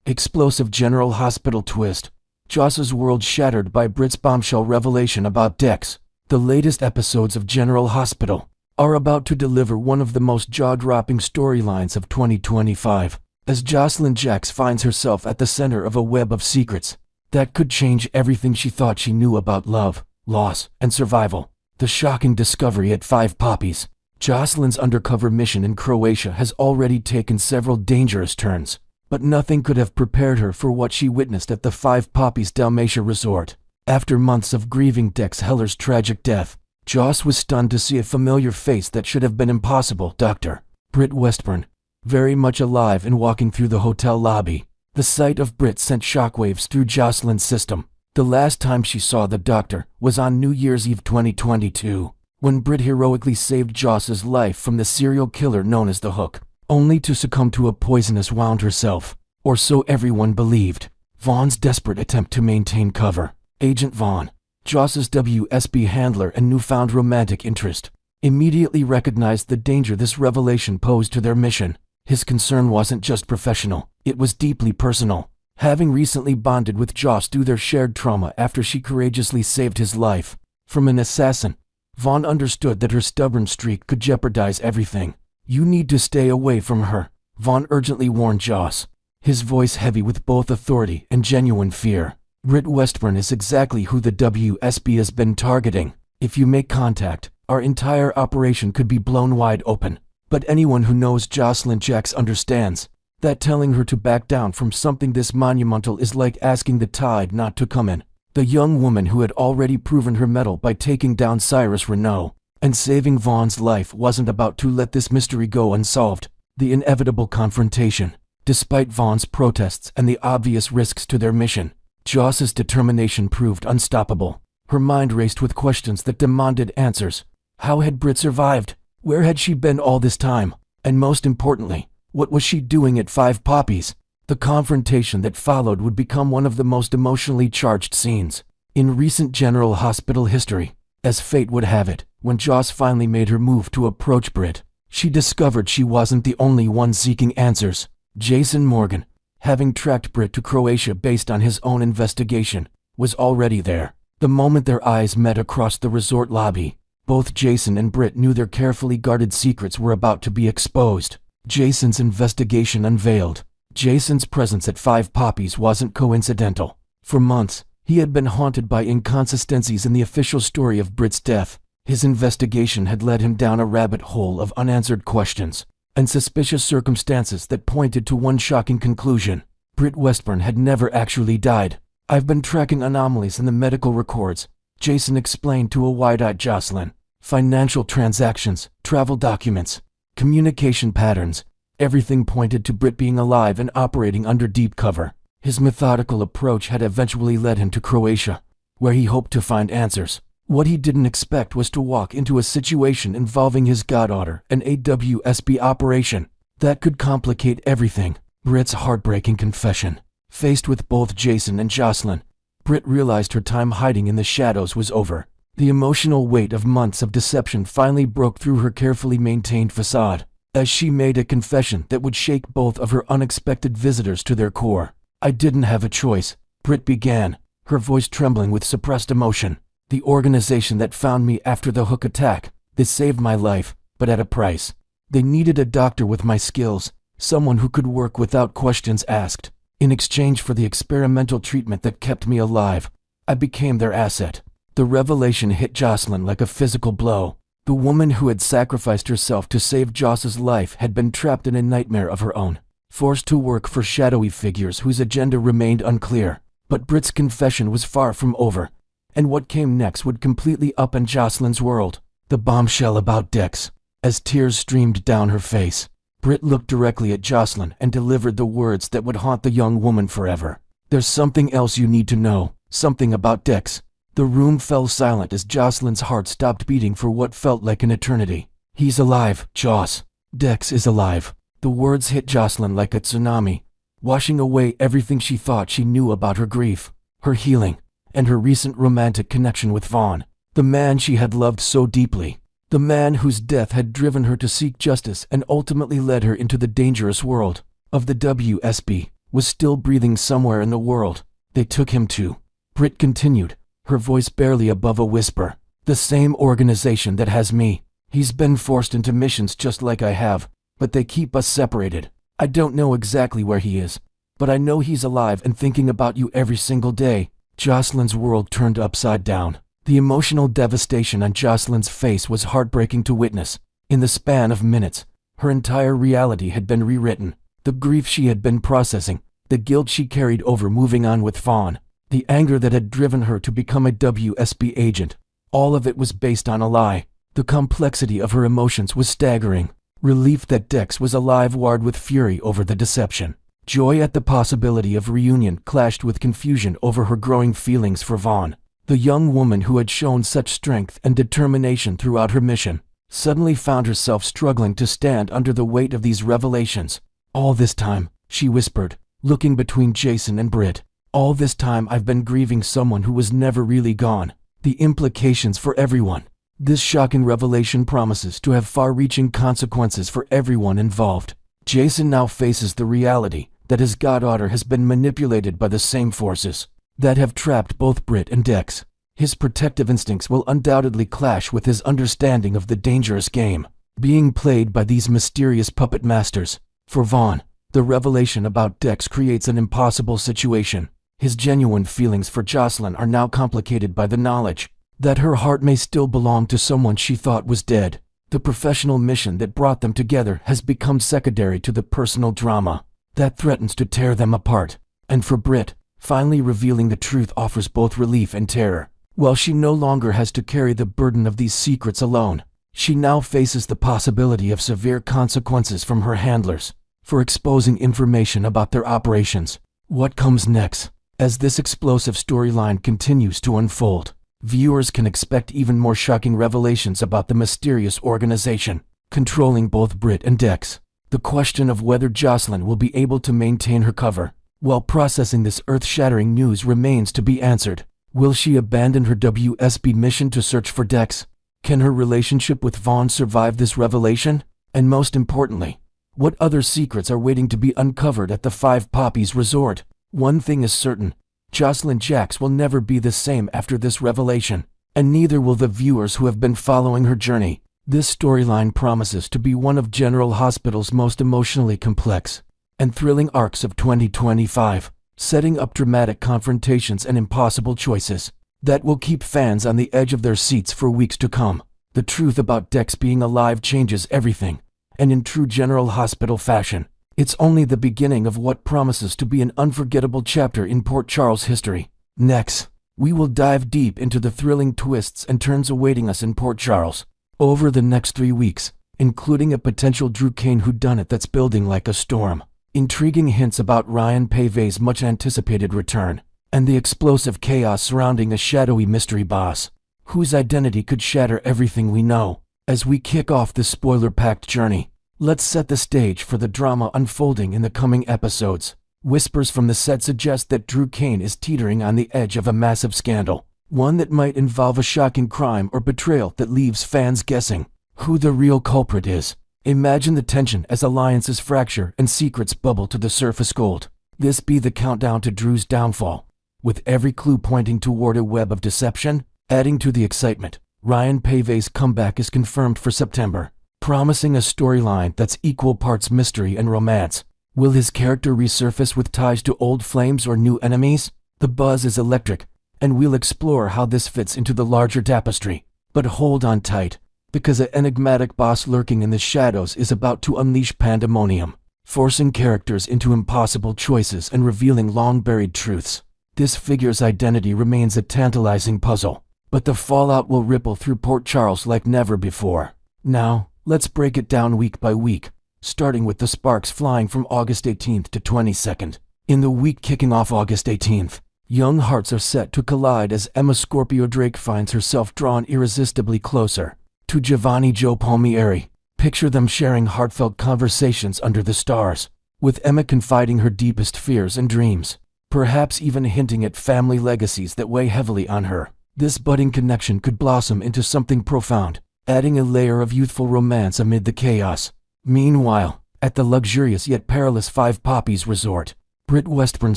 Explosive General Hospital twist. Joss's world shattered by Britt's bombshell revelation about Dex. The latest episodes of General Hospital are about to deliver one of the most jaw-dropping storylines of 2025, as Josslyn Jax finds herself at the center of a web of secrets that could change everything she thought she knew about love, loss, and survival. The shocking discovery at Five Poppies. Josslyn's undercover mission in Croatia has already taken several dangerous turns, but nothing could have prepared her for what she witnessed at the Five Poppies Dalmatia resort. After months of grieving Dex Heller's tragic death, Joss was stunned to see a familiar face that should have been impossible. Dr. Britt Westburn, very much alive and walking through the hotel lobby. The sight of Britt sent shockwaves through Josslyn's system. The last time she saw the doctor was on New Year's Eve 2022, when Britt heroically saved Joss's life from the serial killer known as the Hook, only to succumb to a poisonous wound herself, or so everyone believed. Vaughn's desperate attempt to maintain cover. Agent Vaughn, Joss's WSB handler and newfound romantic interest, immediately recognized the danger this revelation posed to their mission. His concern wasn't just professional, it was deeply personal. Having recently bonded with Joss through their shared trauma after she courageously saved his life from an assassin, Vaughn understood that her stubborn streak could jeopardize everything. "You need to stay away from her," Vaughn urgently warned Joss, his voice heavy with both authority and genuine fear. "Britt Westburn is exactly who the WSB has been targeting. If you make contact, our entire operation could be blown wide open." But anyone who knows Josslyn Jax understands that telling her to back down from something this monumental is like asking the tide not to come in. The young woman who had already proven her mettle by taking down Cyrus Renault and saving Vaughn's life wasn't about to let this mystery go unsolved. The inevitable confrontation. Despite Vaughn's protests and the obvious risks to their mission, Joss's determination proved unstoppable. Her mind raced with questions that demanded answers. How had Britt survived? Where had she been all this time? And most importantly, what was she doing at Five Poppies? The confrontation that followed would become one of the most emotionally charged scenes in recent General Hospital history. As fate would have it, when Joss finally made her move to approach Britt, she discovered she wasn't the only one seeking answers. Jason Morgan, having tracked Britt to Croatia based on his own investigation, was already there. The moment their eyes met across the resort lobby, both Jason and Britt knew their carefully guarded secrets were about to be exposed. Jason's investigation unveiled. Jason's presence at Five Poppies wasn't coincidental. For months, he had been haunted by inconsistencies in the official story of Britt's death. His investigation had led him down a rabbit hole of unanswered questions and suspicious circumstances that pointed to one shocking conclusion. Britt Westburn had never actually died. "I've been tracking anomalies in the medical records," Jason explained to a wide-eyed Josslyn. "Financial transactions, travel documents, communication patterns, everything pointed to Britt being alive and operating under deep cover." His methodical approach had eventually led him to Croatia, where he hoped to find answers. What he didn't expect was to walk into a situation involving his goddaughter and a WSB operation that could complicate everything. Britt's heartbreaking confession. Faced with both Jason and Josslyn, Britt realized her time hiding in the shadows was over. The emotional weight of months of deception finally broke through her carefully maintained facade, as she made a confession that would shake both of her unexpected visitors to their core. "I didn't have a choice," Britt began, her voice trembling with suppressed emotion. "The organization that found me after the Hook attack, they saved my life, but at a price. They needed a doctor with my skills, someone who could work without questions asked. In exchange for the experimental treatment that kept me alive, I became their asset." The revelation hit Josslyn like a physical blow. The woman who had sacrificed herself to save Joss's life had been trapped in a nightmare of her own, forced to work for shadowy figures whose agenda remained unclear. But Britt's confession was far from over, and what came next would completely upend Josslyn's world. The bombshell about Dex. As tears streamed down her face, Britt looked directly at Josslyn and delivered the words that would haunt the young woman forever. "There's something else you need to know, something about Dex." The room fell silent as Josslyn's heart stopped beating for what felt like an eternity. "He's alive, Joss. Dex is alive." The words hit Josslyn like a tsunami, washing away everything she thought she knew about her grief, her healing, and her recent romantic connection with Vaughn, the man she had loved so deeply. The man whose death had driven her to seek justice and ultimately led her into the dangerous world of the WSB. was still breathing somewhere in the world. They took him to. Britt continued, her voice barely above a whisper. The same organization that has me. He's been forced into missions just like I have, but they keep us separated. I don't know exactly where he is, but I know he's alive and thinking about you every single day. Josslyn's world turned upside down. The emotional devastation on Josslyn's face was heartbreaking to witness. In the span of minutes, her entire reality had been rewritten. The grief she had been processing, the guilt she carried over moving on with Vaughn, the anger that had driven her to become a WSB agent, all of it was based on a lie. The complexity of her emotions was staggering. Relief that Dex was alive warred with fury over the deception. Joy at the possibility of reunion clashed with confusion over her growing feelings for Vaughn. The young woman who had shown such strength and determination throughout her mission suddenly found herself struggling to stand under the weight of these revelations. All this time, she whispered, looking between Jason and Britt. All this time I've been grieving someone who was never really gone. The implications for everyone. This shocking revelation promises to have far-reaching consequences for everyone involved. Jason now faces the reality that his goddaughter has been manipulated by the same forces that have trapped both Britt and Dex. His protective instincts will undoubtedly clash with his understanding of the dangerous game being played by these mysterious puppet masters. For Vaughn, the revelation about Dex creates an impossible situation. His genuine feelings for Josslyn are now complicated by the knowledge that her heart may still belong to someone she thought was dead. The professional mission that brought them together has become secondary to the personal drama that threatens to tear them apart. And for Britt, finally revealing the truth offers both relief and terror. While she no longer has to carry the burden of these secrets alone, she now faces the possibility of severe consequences from her handlers for exposing information about their operations. What comes next? As this explosive storyline continues to unfold, viewers can expect even more shocking revelations about the mysterious organization controlling both Britt and Dex. The question of whether Josslyn will be able to maintain her cover while processing this earth-shattering news remains to be answered. Will she abandon her WSB mission to search for Dex? Can her relationship with Vaughn survive this revelation? And most importantly, what other secrets are waiting to be uncovered at the Five Poppies Resort? One thing is certain, Josslyn Jax will never be the same after this revelation, and neither will the viewers who have been following her journey. This storyline promises to be one of General Hospital's most emotionally complex and thrilling arcs of 2025, setting up dramatic confrontations and impossible choices that will keep fans on the edge of their seats for weeks to come. The truth about Dex being alive changes everything, and in true General Hospital fashion, it's only the beginning of what promises to be an unforgettable chapter in Port Charles history. Next, we will dive deep into the thrilling twists and turns awaiting us in Port Charles over the next 3 weeks, including a potential Drew Kane whodunit that's building like a storm, intriguing hints about Ryan Pave's much-anticipated return, and the explosive chaos surrounding a shadowy mystery boss whose identity could shatter everything we know. As we kick off this spoiler-packed journey, let's set the stage for the drama unfolding in the coming episodes. Whispers from the set suggest that Drew Kane is teetering on the edge of a massive scandal, one that might involve a shocking crime or betrayal that leaves fans guessing who the real culprit is. Imagine the tension as alliances fracture and secrets bubble to the surface gold. This be the countdown to Drew's downfall, with every clue pointing toward a web of deception. Adding to the excitement, Ryan Pave's comeback is confirmed for September, promising a storyline that's equal parts mystery and romance. Will his character resurface with ties to old flames or new enemies? The buzz is electric, and we'll explore how this fits into the larger tapestry. But hold on tight, because an enigmatic boss lurking in the shadows is about to unleash pandemonium, forcing characters into impossible choices and revealing long-buried truths. This figure's identity remains a tantalizing puzzle, but the fallout will ripple through Port Charles like never before. Now, let's break it down week by week, starting with the sparks flying from August 18th to 22nd. In the week kicking off August 18th, young hearts are set to collide as Emma Scorpio Drake finds herself drawn irresistibly closer to Giovanni Joe Palmieri. Picture them sharing heartfelt conversations under the stars, with Emma confiding her deepest fears and dreams, perhaps even hinting at family legacies that weigh heavily on her. This budding connection could blossom into something profound, adding a layer of youthful romance amid the chaos. Meanwhile, at the luxurious yet perilous Five Poppies Resort, Britt Westburn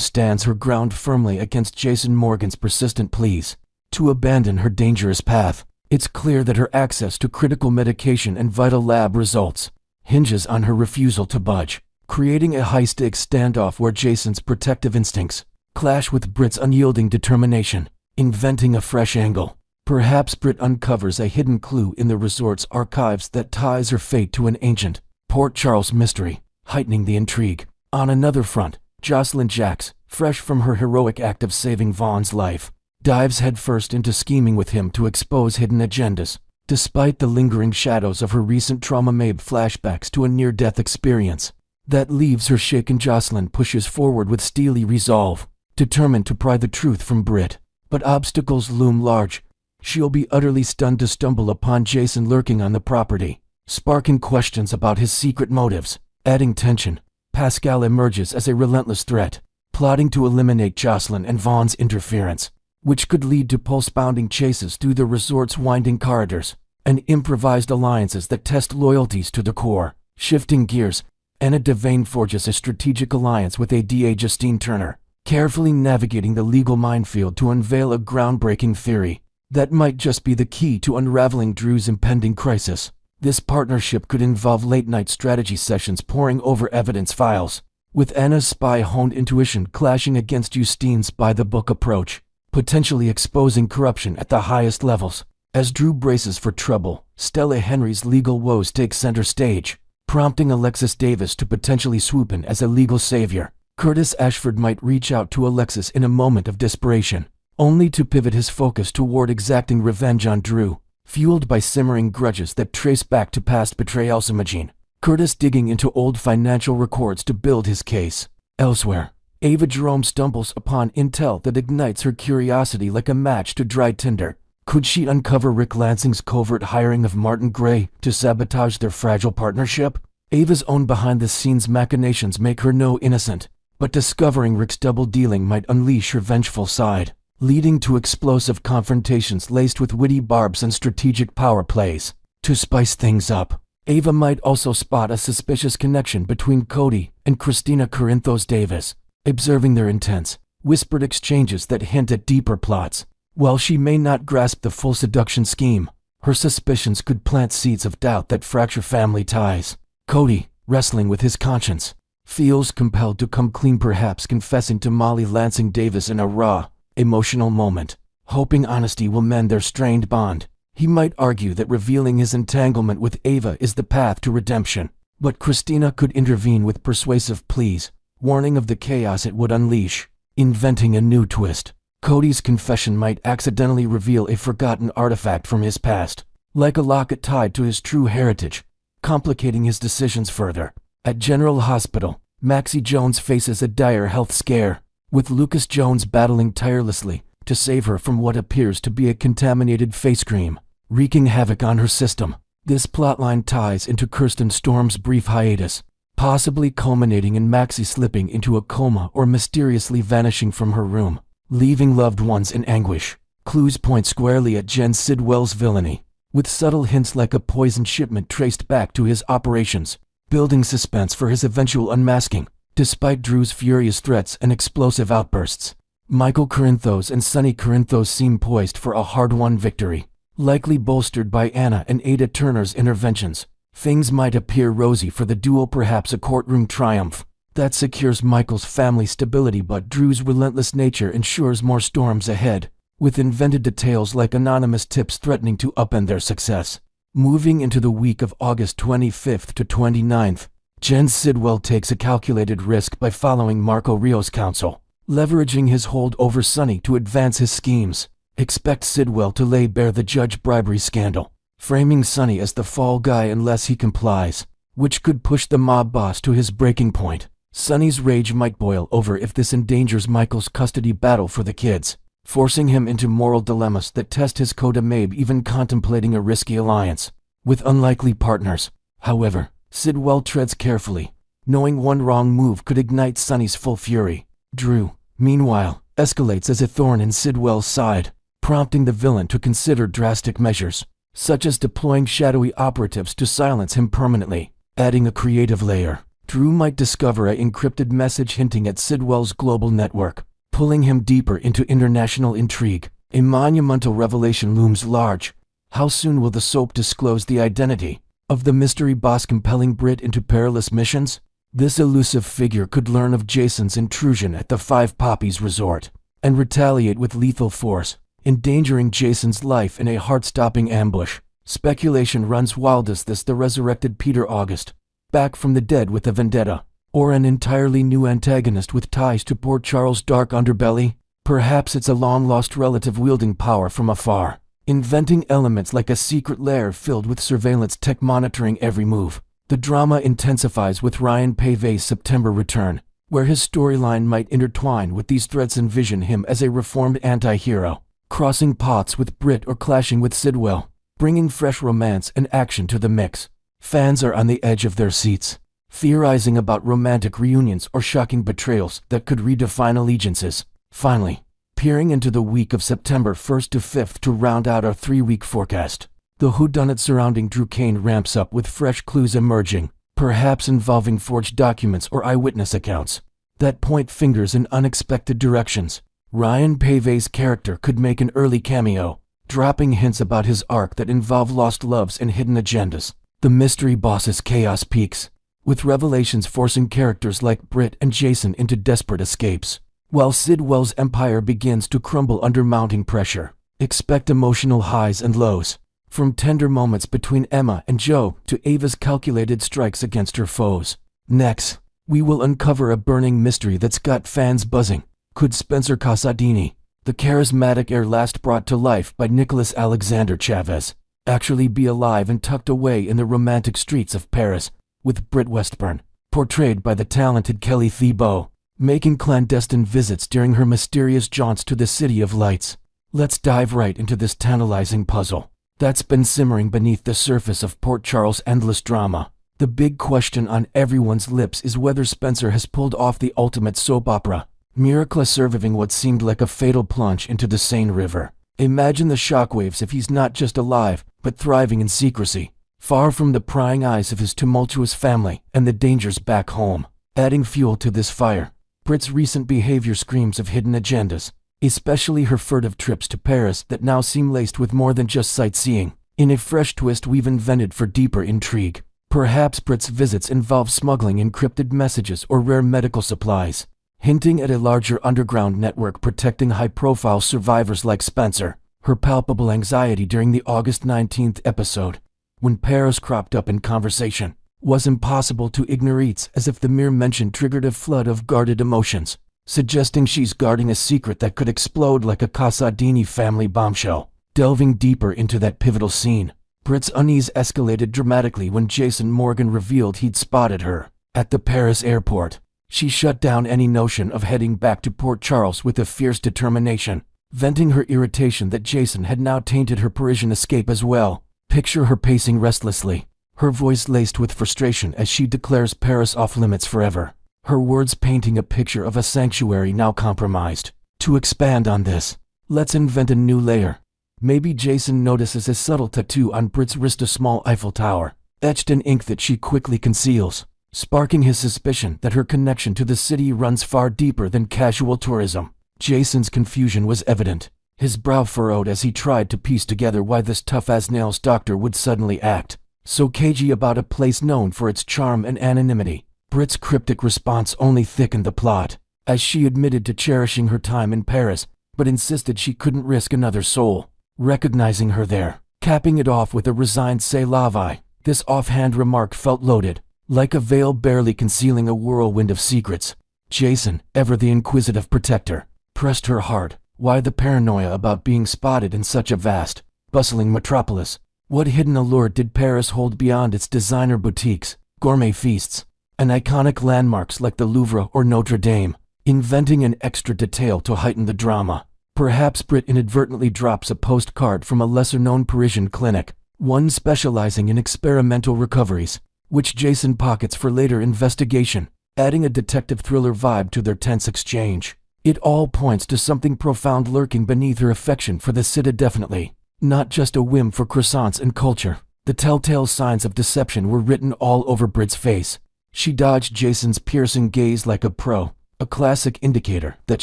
stands her ground firmly against Jason Morgan's persistent pleas to abandon her dangerous path. It's clear that her access to critical medication and vital lab results hinges on her refusal to budge, creating a high-stakes standoff where Jason's protective instincts clash with Britt's unyielding determination. Inventing a fresh angle. Perhaps Britt uncovers a hidden clue in the resort's archives that ties her fate to an ancient Port Charles mystery, heightening the intrigue. On another front, Josslyn Jax, fresh from her heroic act of saving Vaughn's life, dives headfirst into scheming with him to expose hidden agendas. Despite the lingering shadows of her recent trauma-made flashbacks to a near-death experience that leaves her shaken, Josslyn pushes forward with steely resolve, determined to pry the truth from Britt. But obstacles loom large. She'll be utterly stunned to stumble upon Jason lurking on the property, sparking questions about his secret motives. Adding tension, Pascal emerges as a relentless threat, plotting to eliminate Josslyn and Vaughn's interference, which could lead to pulse-pounding chases through the resort's winding corridors and improvised alliances that test loyalties to the core. Shifting gears, Anna Devane forges a strategic alliance with ADA Justine Turner, carefully navigating the legal minefield to unveil a groundbreaking theory that might just be the key to unraveling Drew's impending crisis. This partnership could involve late-night strategy sessions poring over evidence files, with Anna's spy-honed intuition clashing against Justine's by-the-book approach, potentially exposing corruption at the highest levels. As Drew braces for trouble, Stella Henry's legal woes take center stage, prompting Alexis Davis to potentially swoop in as a legal savior. Curtis Ashford might reach out to Alexis in a moment of desperation, only to pivot his focus toward exacting revenge on Drew, fueled by simmering grudges that trace back to past betrayals. Imagine Curtis digging into old financial records to build his case. Elsewhere, Ava Jerome stumbles upon intel that ignites her curiosity like a match to dry tinder. Could she uncover Rick Lansing's covert hiring of Martin Gray to sabotage their fragile partnership? Ava's own behind-the-scenes machinations make her no innocent, but discovering Rick's double-dealing might unleash her vengeful side, leading to explosive confrontations laced with witty barbs and strategic power plays. To spice things up, Ava might also spot a suspicious connection between Cody and Christina Corinthos Davis, observing their intense, whispered exchanges that hint at deeper plots. While she may not grasp the full seduction scheme, her suspicions could plant seeds of doubt that fracture family ties. Cody, wrestling with his conscience, feels compelled to come clean, perhaps confessing to Molly Lansing Davis in a raw, emotional moment, hoping honesty will mend their strained bond. He might argue that revealing his entanglement with Ava is the path to redemption, but Christina could intervene with persuasive pleas, warning of the chaos it would unleash. Inventing a new twist, Cody's confession might accidentally reveal a forgotten artifact from his past, like a locket tied to his true heritage, complicating his decisions further. At General Hospital, Maxie Jones faces a dire health scare, with Lucas Jones battling tirelessly to save her from what appears to be a contaminated face cream, wreaking havoc on her system. This plotline ties into Kirsten Storm's brief hiatus, possibly culminating in Maxie slipping into a coma or mysteriously vanishing from her room, leaving loved ones in anguish. Clues point squarely at Jen Sidwell's villainy, with subtle hints like a poisoned shipment traced back to his operations, building suspense for his eventual unmasking. Despite Drew's furious threats and explosive outbursts, Michael Corinthos and Sonny Corinthos seem poised for a hard-won victory, likely bolstered by Anna and Ada Turner's interventions. Things might appear rosy for the duo, perhaps a courtroom triumph that secures Michael's family stability, but Drew's relentless nature ensures more storms ahead, with invented details like anonymous tips threatening to upend their success. Moving into the week of August 25th to 29th, Jen Sidwell takes a calculated risk by following Marco Rio's counsel, leveraging his hold over Sonny to advance his schemes. Expect Sidwell to lay bare the judge bribery scandal, framing Sonny as the fall guy unless he complies, which could push the mob boss to his breaking point. Sonny's rage might boil over if this endangers Michael's custody battle for the kids, forcing him into moral dilemmas that test his coda, maybe even contemplating a risky alliance with unlikely partners. However, Sidwell treads carefully, knowing one wrong move could ignite Sonny's full fury. Drew, meanwhile, escalates as a thorn in Sidwell's side, prompting the villain to consider drastic measures, such as deploying shadowy operatives to silence him permanently. Adding a creative layer, Drew might discover an encrypted message hinting at Sidwell's global network, pulling him deeper into international intrigue. A monumental revelation looms large. How soon will the soap disclose the identity of the mystery boss compelling Britt into perilous missions? This elusive figure could learn of Jason's intrusion at the Five Poppies Resort and retaliate with lethal force, endangering Jason's life in a heart-stopping ambush. Speculation runs wild. Is this the resurrected Peter August, back from the dead with a vendetta, or an entirely new antagonist with ties to Port Charles' dark underbelly? Perhaps it's a long-lost relative wielding power from afar, inventing elements like a secret lair filled with surveillance tech monitoring every move. The drama intensifies with Ryan Pave's September return, where his storyline might intertwine with these threats. Envision him as a reformed anti-hero, crossing paths with Britt or clashing with Sidwell, bringing fresh romance and action to the mix. Fans are on the edge of their seats, theorizing about romantic reunions or shocking betrayals that could redefine allegiances. Finally, peering into the week of September 1st to 5th to round out our 3-week forecast, the whodunit surrounding Drew Kane ramps up with fresh clues emerging, perhaps involving forged documents or eyewitness accounts that point fingers in unexpected directions. Ryan Pave's character could make an early cameo, dropping hints about his arc that involve lost loves and hidden agendas. The mystery boss's chaos peaks, with revelations forcing characters like Britt and Jason into desperate escapes, while Sidwell's empire begins to crumble under mounting pressure. Expect emotional highs and lows, from tender moments between Emma and Joe to Ava's calculated strikes against her foes. Next, we will uncover a burning mystery that's got fans buzzing. Could Spencer Casadini, the charismatic heir last brought to life by Nicholas Alexander Chavez, actually be alive and tucked away in the romantic streets of Paris, with Britt Westburn, portrayed by the talented Kelly Thibault, making clandestine visits during her mysterious jaunts to the City of Lights? Let's dive right into this tantalizing puzzle that's been simmering beneath the surface of Port Charles' endless drama. The big question on everyone's lips is whether Spencer has pulled off the ultimate soap opera miracle, surviving what seemed like a fatal plunge into the Seine River. Imagine the shockwaves if he's not just alive, but thriving in secrecy, far from the prying eyes of his tumultuous family and the dangers back home. Adding fuel to this fire, Britt's recent behavior screams of hidden agendas, especially her furtive trips to Paris that now seem laced with more than just sightseeing. In a fresh twist we've invented for deeper intrigue, perhaps Britt's visits involve smuggling encrypted messages or rare medical supplies, hinting at a larger underground network protecting high-profile survivors like Spencer. Her palpable anxiety during the August 19th episode, when Paris cropped up in conversation, was impossible to ignore, as if the mere mention triggered a flood of guarded emotions, suggesting she's guarding a secret that could explode like a Casadini family bombshell. Delving deeper into that pivotal scene, Britt's unease escalated dramatically when Jason Morgan revealed he'd spotted her at the Paris airport. She shut down any notion of heading back to Port Charles with a fierce determination, venting her irritation that Jason had now tainted her Parisian escape as well. Picture her pacing restlessly, her voice laced with frustration as she declares Paris off limits forever, her words painting a picture of a sanctuary now compromised. To expand on this, let's invent a new layer. Maybe Jason notices a subtle tattoo on Britt's wrist, a small Eiffel Tower, etched in ink that she quickly conceals, sparking his suspicion that her connection to the city runs far deeper than casual tourism. Jason's confusion was evident, his brow furrowed as he tried to piece together why this tough-as-nails doctor would suddenly act so cagey about a place known for its charm and anonymity. Britt's cryptic response only thickened the plot, as she admitted to cherishing her time in Paris, but insisted she couldn't risk another soul recognizing her there, capping it off with a resigned "c'est la vie." This offhand remark felt loaded, like a veil barely concealing a whirlwind of secrets. Jason, ever the inquisitive protector, pressed her hard. Why the paranoia about being spotted in such a vast, bustling metropolis? What hidden allure did Paris hold beyond its designer boutiques, gourmet feasts, and iconic landmarks like the Louvre or Notre Dame? Inventing an extra detail to heighten the drama. Perhaps Britt inadvertently drops a postcard from a lesser-known Parisian clinic, one specializing in experimental recoveries, which Jason pockets for later investigation, adding a detective thriller vibe to their tense exchange. It all points to something profound lurking beneath her affection for the city, definitely not just a whim for croissants and culture. The telltale signs of deception were written all over Britt's face, She dodged Jason's piercing gaze like a pro, a classic indicator that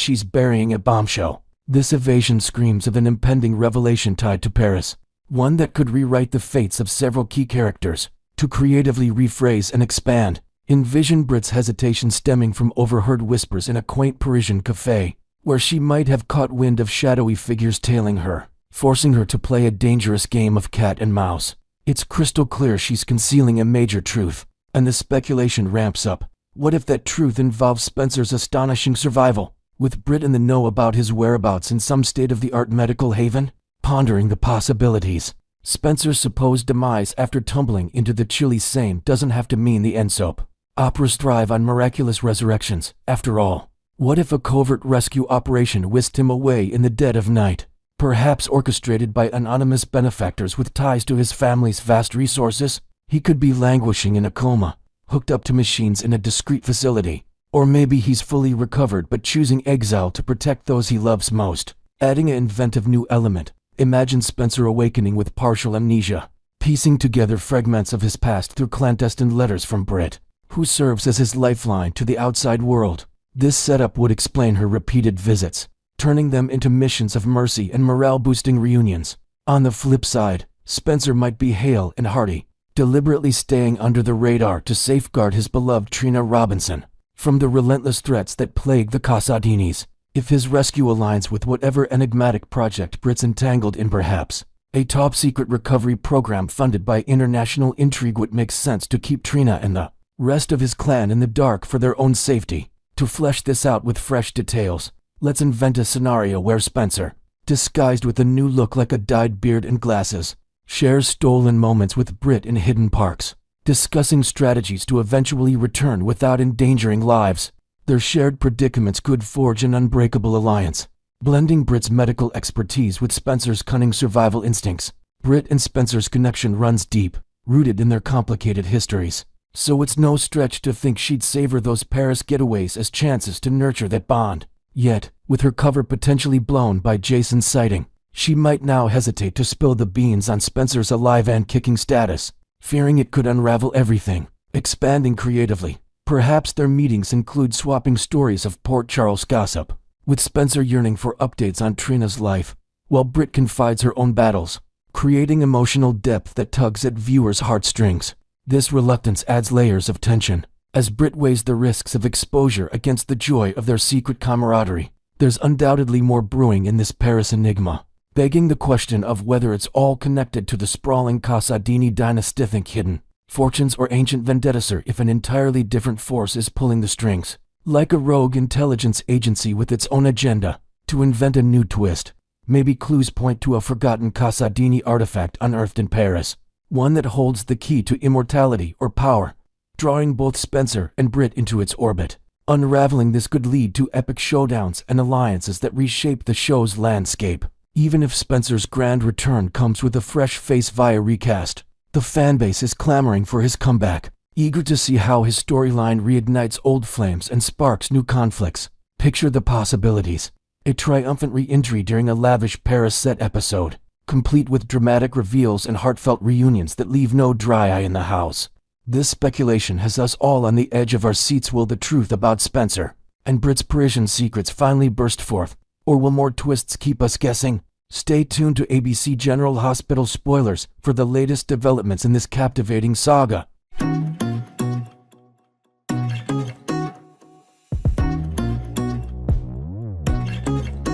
she's burying a bombshell. This evasion screams of an impending revelation tied to Paris, one that could rewrite the fates of several key characters. To creatively rephrase and expand, envision Britt's hesitation stemming from overheard whispers in a quaint Parisian cafe, where she might have caught wind of shadowy figures tailing her, forcing her to play a dangerous game of cat and mouse. It's crystal clear she's concealing a major truth, and the speculation ramps up. What if that truth involves Spencer's astonishing survival, with Britt in the know about his whereabouts in some state-of-the-art medical haven? Pondering the possibilities, Spencer's supposed demise after tumbling into the chilly Seine doesn't have to mean the end. Soap operas thrive on miraculous resurrections, after all. What if a covert rescue operation whisked him away in the dead of night, perhaps orchestrated by anonymous benefactors with ties to his family's vast resources? He could be languishing in a coma, hooked up to machines in a discreet facility. Or maybe he's fully recovered but choosing exile to protect those he loves most. Adding an inventive new element, imagine Spencer awakening with partial amnesia, piecing together fragments of his past through clandestine letters from Britt, who serves as his lifeline to the outside world. This setup would explain her repeated visits, turning them into missions of mercy and morale-boosting reunions. On the flip side, Spencer might be hale and hearty, deliberately staying under the radar to safeguard his beloved Trina Robinson from the relentless threats that plague the Casadinis. If his rescue aligns with whatever enigmatic project Britt's entangled in, perhaps a top-secret recovery program funded by international intrigue, would make sense to keep Trina and the rest of his clan in the dark for their own safety. To flesh this out with fresh details, let's invent a scenario where Spencer, disguised with a new look like a dyed beard and glasses, shares stolen moments with Britt in hidden parks, discussing strategies to eventually return without endangering lives. Their shared predicaments could forge an unbreakable alliance, blending Britt's medical expertise with Spencer's cunning survival instincts. Britt and Spencer's connection runs deep, rooted in their complicated histories, so it's no stretch to think she'd savor those Paris getaways as chances to nurture that bond. Yet, with her cover potentially blown by Jason's sighting, she might now hesitate to spill the beans on Spencer's alive and kicking status, fearing it could unravel everything. Expanding creatively, perhaps their meetings include swapping stories of Port Charles gossip, with Spencer yearning for updates on Trina's life, while Britt confides her own battles, creating emotional depth that tugs at viewers' heartstrings. This reluctance adds layers of tension, as Britt weighs the risks of exposure against the joy of their secret camaraderie. There's undoubtedly more brewing in this Paris enigma, begging the question of whether it's all connected to the sprawling Casadini dynasty. Think hidden fortunes or ancient vendettas, or if an entirely different force is pulling the strings, like a rogue intelligence agency with its own agenda. To invent a new twist, maybe clues point to a forgotten Casadini artifact unearthed in Paris, one that holds the key to immortality or power, drawing both Spencer and Britt into its orbit. Unraveling this could lead to epic showdowns and alliances that reshape the show's landscape. Even if Spencer's grand return comes with a fresh face via recast, the fanbase is clamoring for his comeback, eager to see how his storyline reignites old flames and sparks new conflicts. Picture the possibilities: a triumphant re-entry during a lavish Paris set episode, complete with dramatic reveals and heartfelt reunions that leave no dry eye in the house. This speculation has us all on the edge of our seats. Will the truth about Spencer and Britt's Parisian secrets finally burst forth, or will more twists keep us guessing? Stay tuned to ABC General Hospital spoilers for the latest developments in this captivating saga.